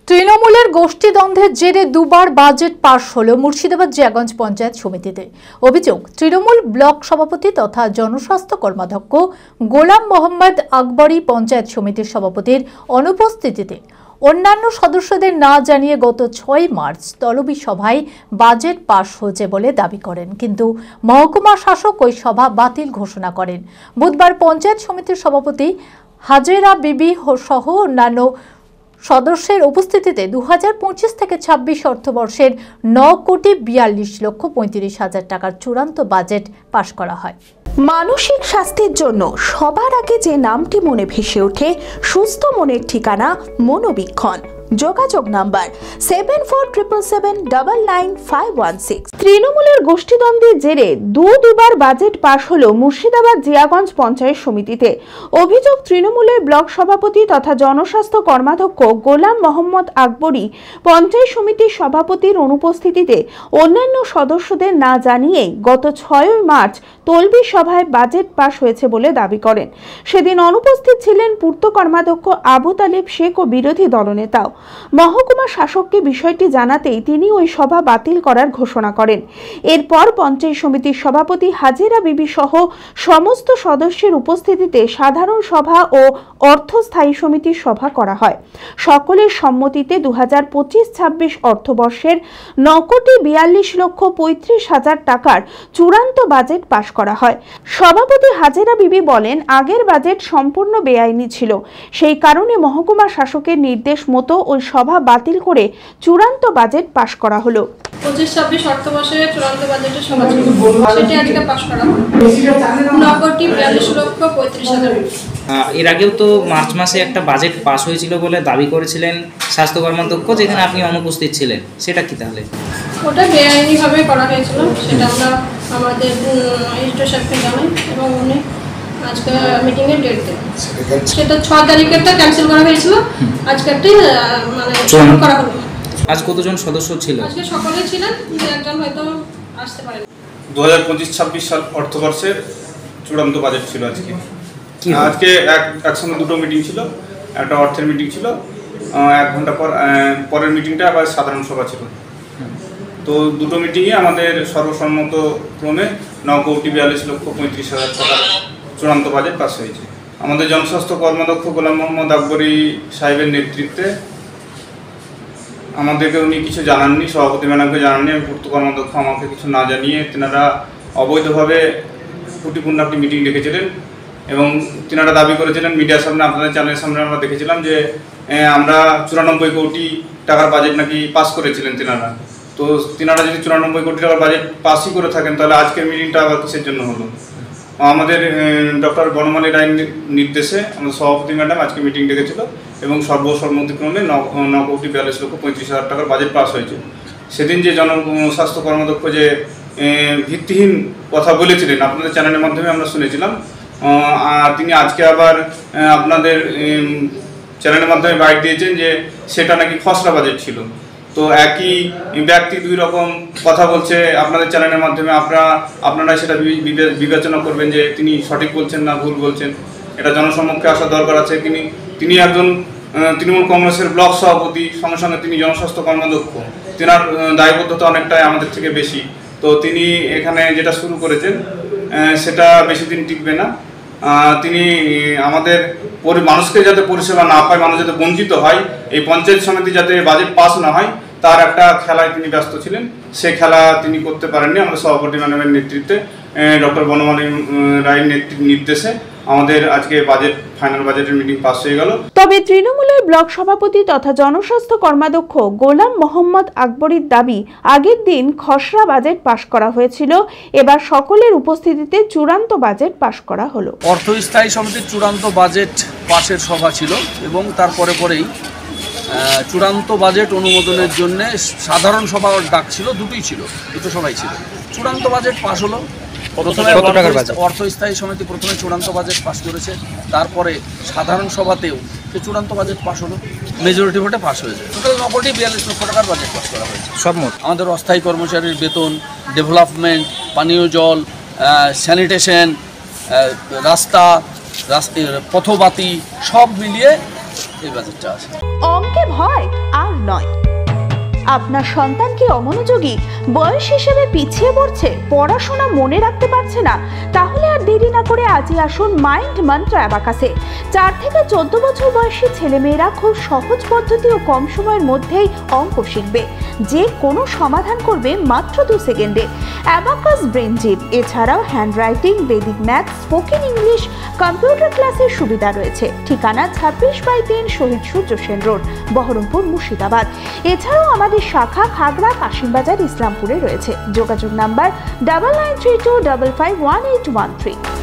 তৃণমূলের গোষ্ঠীদ্বন্দ্বের জেরে দুবার বাজেট পাশ হল মুর্শিদাবাদ জিয়াগঞ্জ পঞ্চায়েত সমিতিতে। অভিযোগ, তৃণমূল ব্লক সভাপতি তথা জনস্বাস্থ্য কর্মাধ্যক্ষ গোলাম মোহাম্মদ আকবরী পঞ্চায়েত সমিতির সভাপতির অনুপস্থিতিতে অন্যান্য সদস্যদের না জানিয়ে গত 6 মার্চ তলবি সভায় বাজেট পাশ হয়েছে বলে দাবি করেন, কিন্তু মহকুমা শাসক ওই সভা বাতিল ঘোষণা করেন। বুধবার পঞ্চায়েত সমিতির সভাপতি হাজেরা বিবি সহ অন্যান্য সদস্যের উপস্থিতিতে 2025 থেকে 26 অর্থবর্ষের 9,42,35,000 টাকার চূড়ান্ত বাজেট পাশ করা হয়। মানসিক স্বাস্থ্যের জন্য সবার আগে যে নামটি মনে ভেসে ওঠে, সুস্থ মনের ঠিকানা মনোবীক্ষণ। যোগাযোগ নাম্বার 7477799516। তৃণমূলের গোষ্ঠীদ্বন্দ্বের জেরে দুবার বাজেট পাশ হলো মুর্শিদাবাদ জিয়াগঞ্জ পঞ্চায়েত সমিতিতে। অভিযোগ, তৃণমূলের ব্লক সভাপতি তথা জনস্বাস্থ্য কর্মাধ্যক্ষ গোলাম মোহাম্মদ আকবরী পঞ্চায়েত সমিতির সভাপতির অনুপস্থিতিতে অন্যান্য সদস্যদের না জানিয়ে গত 6 মার্চ তলবি সভায় বাজেট পাশ হয়েছে বলে দাবি করেন। সেদিন অনুপস্থিত ছিলেন পূর্ত কর্মাধ্যক্ষ আবু তালেব শেখ ও বিরোধী দলনেতাও। মহকুমা শাসককে বিষয়টি জানাতেই তিনি ওই সভা বাতিল করার ঘোষণা করেন। এরপর পঞ্চায়েত সমিতির সভাপতি হাজেরা বিবি সহ সমস্ত সদস্যের উপস্থিতিতে সাধারণ সভা ও অর্থ স্থায়ী সমিতির সভা করা হয়। সকলের সম্মতিতে 2025-26 অর্থবর্ষের 9,42,35,000 টাকার চূড়ান্ত বাজেট পাশ করা হয়। সভাপতি হাজেরা বিবি বলেন, আগের বাজেট সম্পূর্ণ বেআইনি ছিল, সেই কারণে মহকুমা শাসকের নির্দেশ মতো ওই সভা বাতিল করে চূড়ান্ত বাজেট পাশ করা হলো। 25-26 অর্থবর্ষের চূড়ান্ত বাজেটের সভা ছিল, সেটি আজকে পাশ করা হলো 9,42,35,000। এর আগেও তো মার্চ মাসে একটা বাজেট পাস হয়েছিল বলে দাবি করেছিলেন স্বাস্থ্য কর্মাধ্যক্ষ, যেখানে আপনি অনুপস্থিত ছিলেন, সেটা কি তাহলে? ওটা বেআইনিভাবে করা হয়েছিল, সেটা আমরা আমাদের সাহেবকে জানাই এবং উনি আজকে মিটিংয়ের ডেট দেন। সেটা 6 তারিখেরটা ক্যান্সেল করা হয়েছিল, আজকেরটাই মানে শুরু করা হলো। আজ কতজন সদস্য ছিল? আজকে সকলেই ছিলেন, একজন হয়তো আসতে পারেন। 2025-26 সাল অর্থবর্ষের চূড়ান্ত বাজেট ছিল আজকে। আজকে একসঙ্গে দুটো মিটিং ছিল, একটা অর্থের মিটিং ছিল, 1 ঘন্টা পরের মিটিংটা আবার সাধারণ সভা ছিল। তো দুটো মিটিংয়ে আমাদের সর্বসম্মত ক্রমে 9,42,35,000 টাকার চূড়ান্ত বাজেট পাস হয়েছে। আমাদের জনস্বাস্থ্য কর্মাধ্যক্ষ গোলাম মোহাম্মদ আকবরী সাহেবের নেতৃত্বে আমাদেরকে উনি কিছু জানাননি, সভাপতি ম্যাডামকে জানাননি, পূর্ত কর্মাধ্যক্ষ আমাকে কিছু না জানিয়ে তেনারা অবৈধভাবে ত্রুটিপূর্ণ একটি মিটিং ডেকেছিলেন এবং তেনারা দাবি করেছিলেন মিডিয়ার সামনে, আপনাদের চ্যানেলের সামনে আমরা দেখেছিলাম যে আমরা 94 কোটি টাকার বাজেট নাকি পাস করেছিলেন তেনারা। তো তেনারা যদি 94 কোটি টাকার বাজেট পাসই করে থাকেন, তাহলে আজকের মিটিংটা আবার কিসের জন্য হলো? আমাদের ডক্টর বনমালী রায়ের নির্দেশে আমাদের সভাপতি ম্যাডাম আজকে মিটিং ডেকেছিল এবং সর্বসম্মতিক্রমে 9,42,35,000 টাকার বাজেট পাস হয়েছে। সেদিন যে জনস্বাস্থ্য কর্মাধ্যক্ষ যে ভিত্তিহীন কথা বলেছিলেন, আপনাদের চ্যানেলের মাধ্যমে আমরা শুনেছিলাম, তিনি আজকে আবার আপনাদের চ্যানেলের মাধ্যমে বাইট দিয়েছেন যে সেটা নাকি খসড়া বাজেট ছিল। তো একই ব্যক্তি দুই রকম কথা বলছে আপনাদের চ্যানেলের মাধ্যমে, আপনারা সেটা বিবেচনা করবেন যে তিনি সঠিক বলছেন না ভুল বলছেন। এটা জনসমক্ষে আসা দরকার আছে। তিনি একজন তৃণমূল কংগ্রেসের ব্লক সভাপতি, সঙ্গে সঙ্গে তিনি জনস্বাস্থ্য কর্মাধ্যক্ষ, তেনার দায়বদ্ধতা অনেকটাই আমাদের থেকে বেশি। তো তিনি এখানে যেটা শুরু করেছেন সেটা বেশি দিন টিকবে না। তিনি আমাদের মানুষকে যাতে পরিষেবা না পায়, মানুষ যাতে বঞ্চিত হয়, এই পঞ্চায়েত সমিতি যাতে বাজেট পাস না হয়, তার একটা খেলায় তিনি ব্যস্ত ছিলেন। সে খেলা তিনি করতে পারেননি। আমাদের সভাপতি ম্যাডামের নেতৃত্বে, ডক্টর বনমালী রায়ের নির্দেশে আমাদের আজকে ফাইনাল বাজেটের মিটিং পাস হয়ে গেল। তবে তৃণমূলের ব্লক সভাপতি তথা জনস্বাস্থ্য কর্মাধ্যক্ষ গোলাম মোহাম্মদ আকবরীর দাবি, আগের দিন খসড়া বাজেট পাশ করা হয়েছিল, এবার সকলের উপস্থিতিতে চূড়ান্ত বাজেট পাশ করা হলো। অর্থ স্থায়ী সমিতির চূড়ান্ত বাজেট পাশের সভা ছিল এবং তারপরে পরেই চূড়ান্ত বাজেট অনুমোদনের জন্য সাধারণ সভা ডাক ছিল, দুটোই ছিল, দুটো সভাই ছিল। চূড়ান্ত বাজেট পাশ হলো। অর্থ স্থায়ী সমিতি প্রথমে চূড়ান্ত বাজেট পাস করেছে, তারপরে সাধারণ সভাতেও সে চূড়ান্ত বাজেট পাস হলো, মেজরিটি ভোটে পাস হয়েছে। টোটাল 9,42,00,000 টাকার বাজেট পাস করা হয়েছে সব মোট। আমাদের অস্থায়ী কর্মচারীর বেতন, ডেভেলপমেন্ট, পানীয় জল, স্যানিটেশন, রাস্তা, পথবাতি সব মিলিয়ে এই বাজেটটা আছে। অঙ্কে ভয় আর নয়। আপনার সন্তান কি অমনোযোগী, বয়স হিসেবে পিছিয়ে পড়ছে, পড়াশোনা মনে রাখতে পারছে না? তাহলে আর দেরি না করে আজই আসুন মাইন্ড মন্ত্র অ্যাবাকাসে। 4 থেকে 14 বছর বয়সী ছেলেমেয়েরা খুব সহজ পদ্ধতি ও কম সময়ের মধ্যেই অঙ্ক শিখবে, যে কোনো সমাধান করবে মাত্র 2 সেকেন্ডে। অ্যাবাকাস ব্রেন জিম, এছাড়াও handwriting, Vedic math, spoken English, computer ক্লাসের সুবিধা রয়েছে। ঠিকানা 26/3 শহীদ সূর্য সেন রোড, বহরমপুর, মুর্শিদাবাদ। এছাড়াও আমাদের শাখা খাগড়া, কাশিমবাজার, ইসলামপুরে রয়েছে। যোগাযোগ নাম্বার 9932551813।